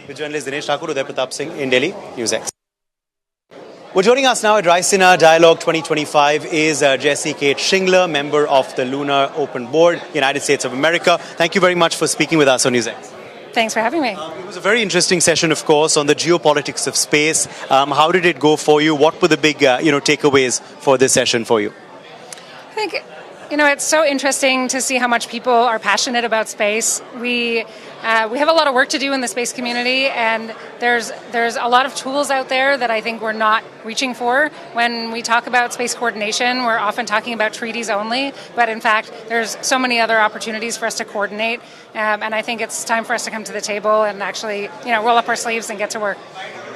With journalist Dinesh Thakur, Uday Pratap Singh in Delhi, NewsX. Well, joining us now at Raisina Dialogue 2025 is Jessy Kate Schingler, member of the Lunar Open Board, United States of America. Thank you very much for speaking with us on NewsX. Thanks for having me. It was a very interesting session, of course, on the geopolitics of space. How did it go for you? What were the big, takeaways for this session for you? I think, it's so interesting to see how much people are passionate about space. We have a lot of work to do in the space community, and there's a lot of tools out there that I think we're not reaching for. When we talk about space coordination, we're often talking about treaties only, but in fact, there's so many other opportunities for us to coordinate, and I think it's time for us to come to the table and actually, roll up our sleeves and get to work.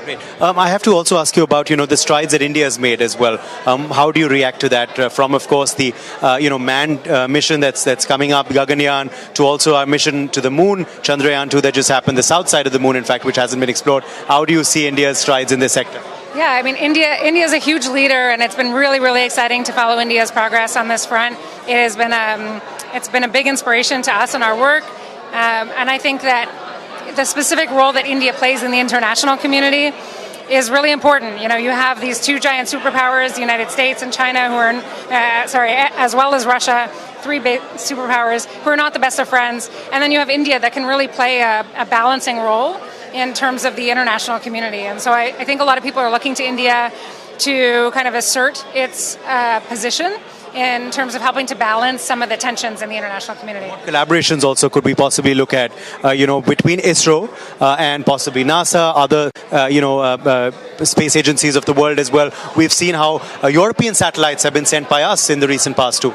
Great. I have to also ask you about, the strides that India has made as well. How do you react to that? From, of course, the, manned mission that's coming up, Gaganyaan, to also our mission to the moon, Chandrayaan-2, that just happened, the south side of the moon, in fact, which hasn't been explored. How do you see India's strides in this sector? Yeah, I mean, India is a huge leader, and it's been really, really exciting to follow India's progress on this front. It has been it's been a big inspiration to us in our work, and I think that the specific role that India plays in the international community is really important. You have these two giant superpowers, the United States and China, who are, as well as Russia, three big superpowers who are not the best of friends. And then you have India that can really play a balancing role in terms of the international community. And so I think a lot of people are looking to India to kind of assert its position in terms of helping to balance some of the tensions in the international community. What collaborations also could we possibly look at, between ISRO and possibly NASA, other, space agencies of the world as well? We've seen how European satellites have been sent by us in the recent past too.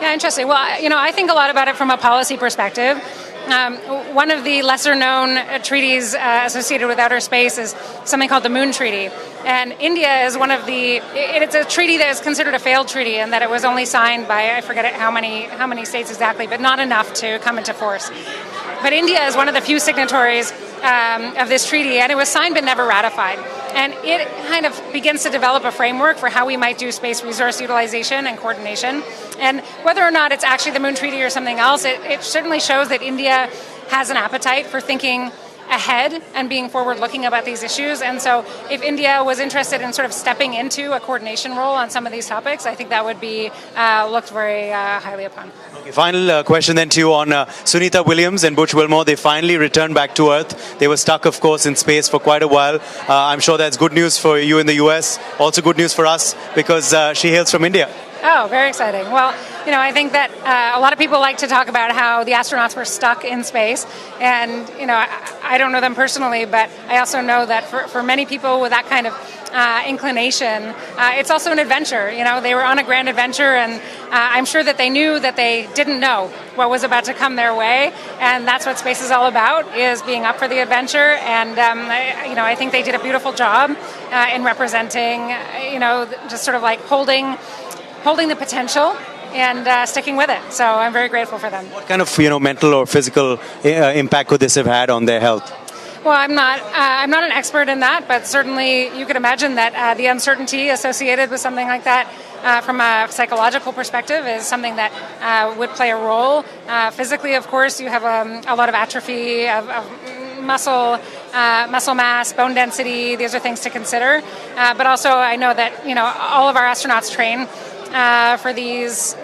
Yeah, interesting. Well, I think a lot about it from a policy perspective. One of the lesser-known treaties associated with outer space is something called the Moon Treaty. And India is one of it's a treaty that is considered a failed treaty, and that it was only signed by, I forget how many states exactly, but not enough to come into force. But India is one of the few signatories of this treaty, and it was signed but never ratified. And it kind of begins to develop a framework for how we might do space resource utilization and coordination. And whether or not it's actually the Moon Treaty or something else, it certainly shows that India has an appetite for thinking ahead and being forward-looking about these issues. And so if India was interested in sort of stepping into a coordination role on some of these topics, I think that would be looked very highly upon. Okay, final question then to you on Sunita Williams and Butch Wilmore. They finally returned back to Earth. They were stuck, of course, in space for quite a while. I'm sure that's good news for you in the US. Also good news for us because she hails from India. Oh, very exciting. Well, I think that a lot of people like to talk about how the astronauts were stuck in space. And, I don't know them personally, but I also know that for many people with that kind of inclination, it's also an adventure. They were on a grand adventure, and I'm sure that they knew that they didn't know what was about to come their way. And that's what space is all about, is being up for the adventure. And, I think they did a beautiful job in representing, just sort of like holding the potential and sticking with it. So I'm very grateful for them. What kind of mental or physical impact could this have had on their health? Well, I'm not an expert in that, but certainly you could imagine that the uncertainty associated with something like that from a psychological perspective is something that would play a role. Physically, of course, you have a lot of atrophy of muscle mass, bone density. These are things to consider. But also, I know that all of our astronauts train for these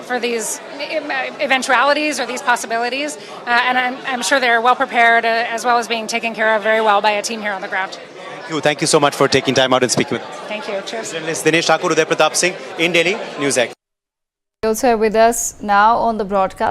eventualities or these possibilities, and I'm sure they're well prepared, as well as being taken care of very well by a team here on the ground. Thank you so much for taking time out and speaking with us. Thank you. Cheers. Journalist Dinesh Thakur, Uday Pratap Singh in Delhi, NewsX. Also with us now on the broadcast.